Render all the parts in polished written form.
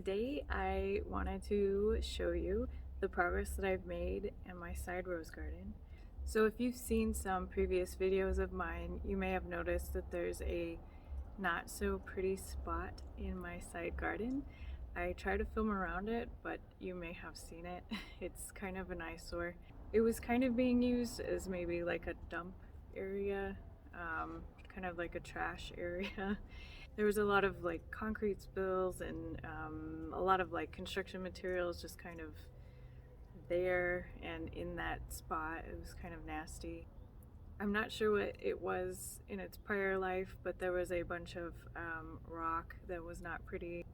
Today I wanted to show you the progress that I've made in my side rose garden. So if you've seen some previous videos of mine, you may have noticed that there's a not so pretty spot in my side garden. I try to film around it, but you may have seen it. It's kind of an eyesore. It was kind of being used as maybe like a dump area, kind of like a trash area. There was a lot of like concrete spills and a lot of like construction materials just kind of there and in that spot. It was kind of nasty. I'm not sure what it was in its prior life, but there was a bunch of rock that was not pretty.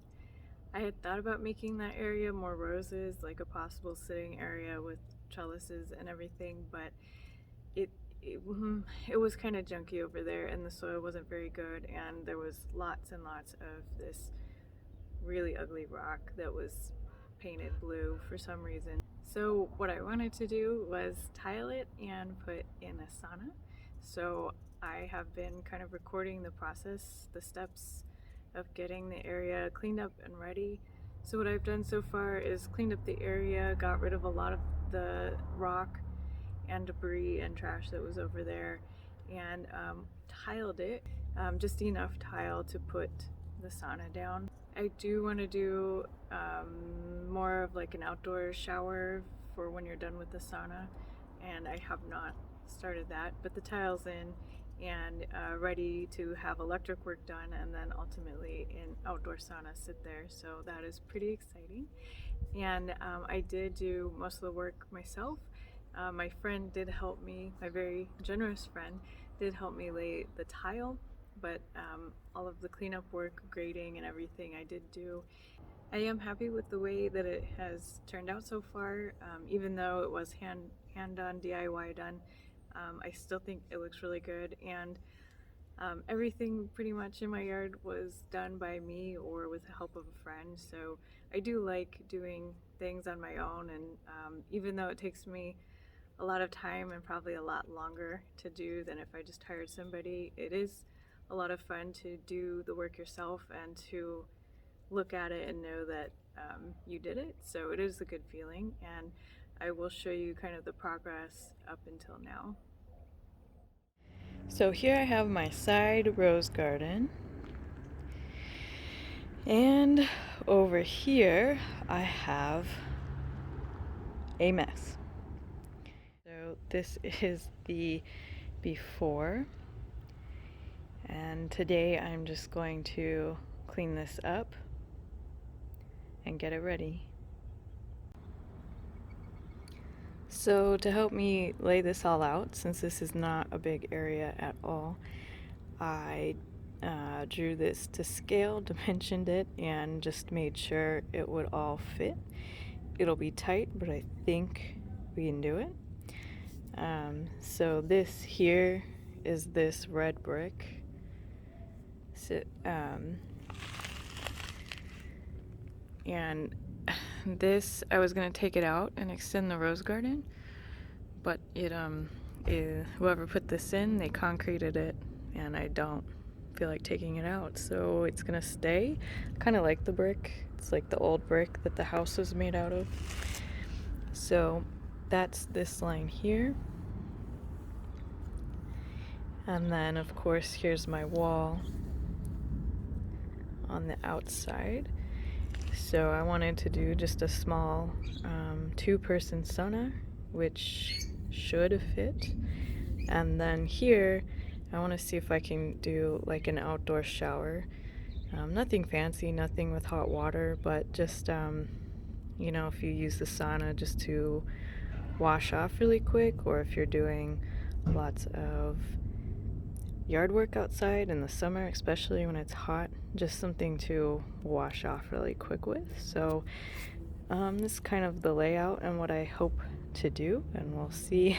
I had thought about making that area more roses, like a possible sitting area with trellises and everything, but it it was kind of junky over there and the soil wasn't very good, and there was lots and lots of this really ugly rock that was painted blue for some reason. So what I wanted to do was tile it and put in a sauna. So I have been kind of recording the process, the steps of getting the area cleaned up and ready. So what I've done so far is cleaned up the area, got rid of a lot of the rock and debris and trash that was over there, and tiled it, just enough tile to put the sauna down. I do want to do more of like an outdoor shower for when you're done with the sauna, and I have not started that, but the tile's in and ready to have electric work done, and then ultimately an outdoor sauna sit there. So that is pretty exciting. And I did do most of the work myself. My friend did help me, my very generous friend did help me lay the tile, but all of the cleanup work, grading and everything I did do. I am happy with the way that it has turned out so far. Even though it was hand done, DIY done, I still think it looks really good, and everything pretty much in my yard was done by me or with the help of a friend. So I do like doing things on my own, and even though it takes me a lot of time and probably a lot longer to do than if I just hired somebody, it is a lot of fun to do the work yourself and to look at it and know that you did it. So it is a good feeling, and I will show you kind of the progress up until now. So here I have my side rose garden, and over here I have a mess. So this is the before, and today I'm just going to clean this up and get it ready. So to help me lay this all out, since this is not a big area at all, I drew this to scale, dimensioned it, and just made sure it would all fit. It'll be tight, but I think we can do it. So this here is this red brick. So, and this, I was gonna take it out and extend the rose garden, but whoever put this in, they concreted it, and I don't feel like taking it out, so it's gonna stay. Kind of like the brick. It's like the old brick that the house was made out of. So that's this line here. And then of course here's my wall on the outside. So I wanted to do just a small two-person sauna, which should fit. And then here I want to see if I can do like an outdoor shower. Nothing fancy, nothing with hot water, but just you know, if you use the sauna just to wash off really quick, or if you're doing lots of yard work outside in the summer, especially when it's hot, just something to wash off really quick with. So this is kind of the layout and what I hope to do, and we'll see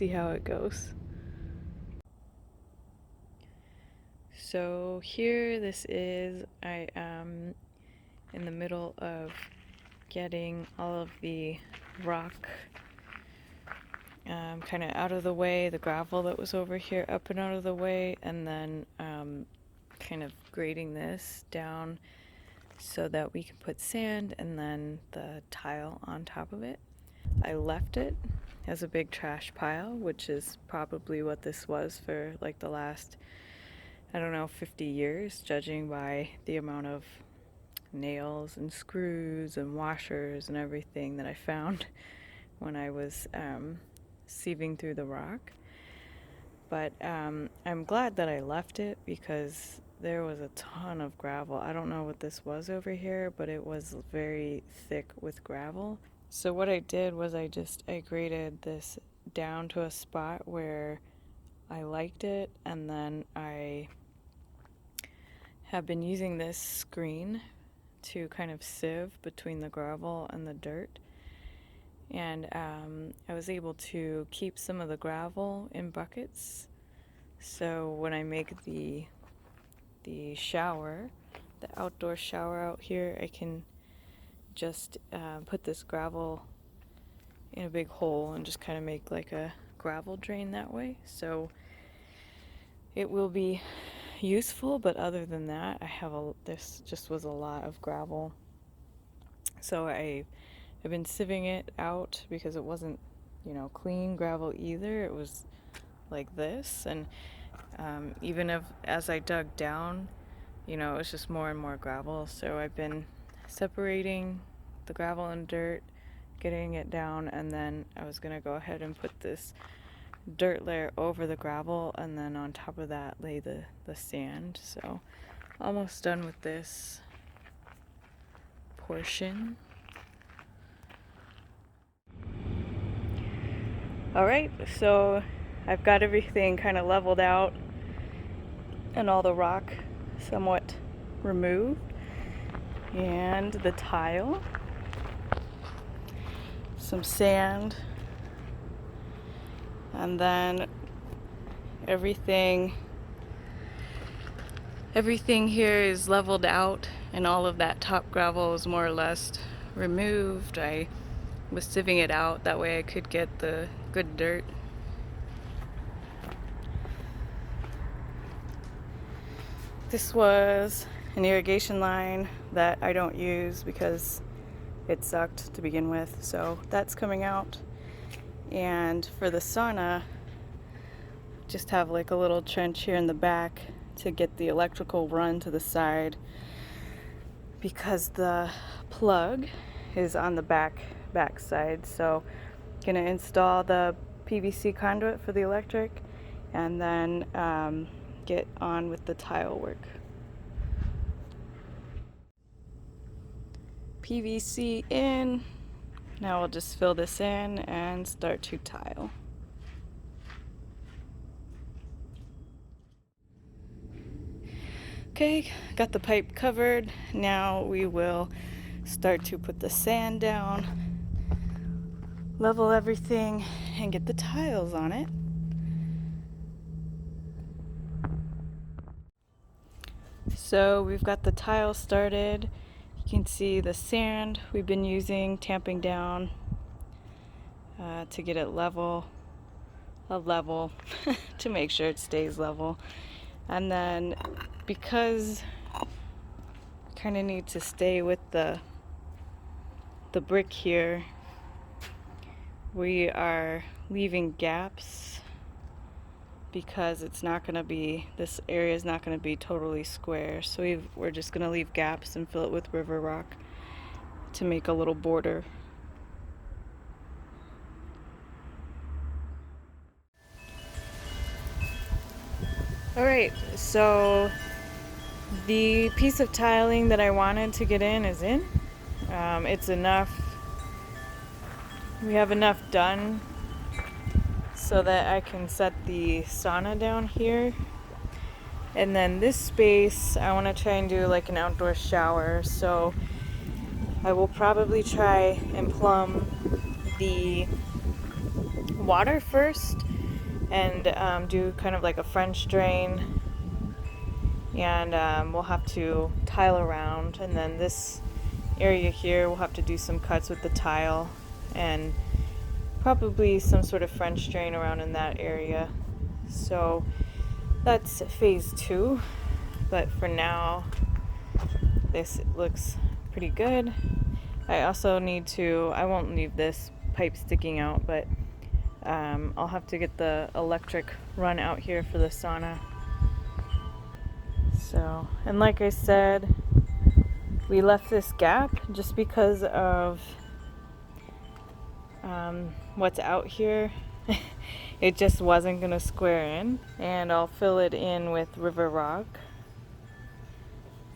how it goes. So here this is, I am in the middle of getting all of the rock kind of out of the way, the gravel that was over here up and out of the way, and then kind of grading this down so that we can put sand and then the tile on top of it. I left it as a big trash pile, which is probably what this was for like the last, I don't know, 50 years, judging by the amount of nails and screws and washers and everything that I found when I was sieving through the rock. But I'm glad that I left it because there was a ton of gravel. I don't know what this was over here, but it was very thick with gravel. So what I did was I graded this down to a spot where I liked it, and then I have been using this screen to kind of sieve between the gravel and the dirt. And I was able to keep some of the gravel in buckets. So when I make the shower, the outdoor shower out here, I can just put this gravel in a big hole and just kind of make like a gravel drain that way. So it will be useful, but other than that, this just was a lot of gravel. So I've been sieving it out because it wasn't, clean gravel either. It was like this, and even as I dug down, it was just more and more gravel. So I've been separating the gravel and dirt, getting it down, and then I was gonna go ahead and put this dirt layer over the gravel, and then on top of that lay the sand. So almost done with this portion. Alright, so I've got everything kind of leveled out and all the rock somewhat removed, and the tile, some sand, and then everything here is leveled out, and all of that top gravel is more or less removed. I was sieving it out, that way I could get the good dirt. This was an irrigation line that I don't use because it sucked to begin with, so that's coming out. And for the sauna, just have like a little trench here in the back to get the electrical run to the side, because the plug is on the back side. So gonna install the PVC conduit for the electric, and then get on with the tile work. PVC in. Now we'll just fill this in and start to tile. Okay, got the pipe covered. Now we will start to put the sand down, level everything, and get the tiles on it. So we've got the tile started. You can see the sand we've been using, tamping down to get it level to make sure it stays level. And then because kind of need to stay with the brick here, we are leaving gaps because it's not going to be, this area is not going to be totally square. So we're just going to leave gaps and fill it with river rock to make a little border. Alright, so the piece of tiling that I wanted to get in is in. It's enough. We have enough done so that I can set the sauna down here. And then this space, I want to try and do like an outdoor shower. So I will probably try and plumb the water first and do kind of like a French drain. And we'll have to tile around, and then this area here we'll have to do some cuts with the tile and probably some sort of French drain around in that area. So that's phase 2, but for now this looks pretty good. I also need to, I won't leave this pipe sticking out, but I'll have to get the electric run out here for the sauna. So, and like I said, we left this gap just because of what's out here. It just wasn't gonna square in, and I'll fill it in with river rock.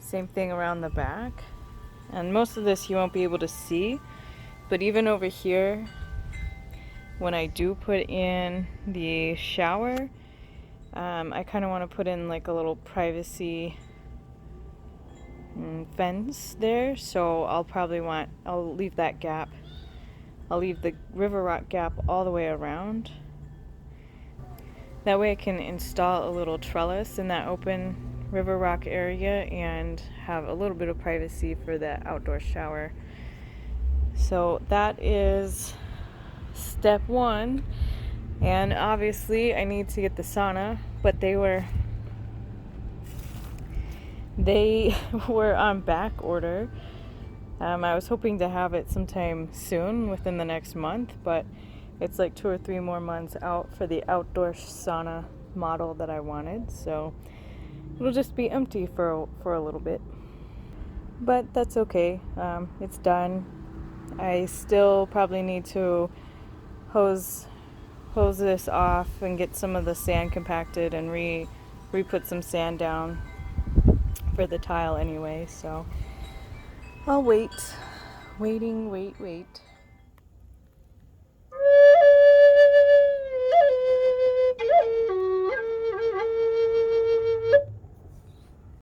Same thing around the back. And most of this you won't be able to see, but even over here, when I do put in the shower, I kind of want to put in like a little privacy fence there, so I'll leave that gap. I'll leave the river rock gap all the way around. That way I can install a little trellis in that open river rock area and have a little bit of privacy for the outdoor shower. So that is step one. And obviously I need to get the sauna, but they were on back order. I was hoping to have it sometime soon, within the next month, but it's like 2 or 3 more months out for the outdoor sauna model that I wanted, so it'll just be empty for a little bit. But that's okay. It's done. I still probably need to hose this off and get some of the sand compacted and re-put some sand down for the tile anyway, so I'll wait. Wait.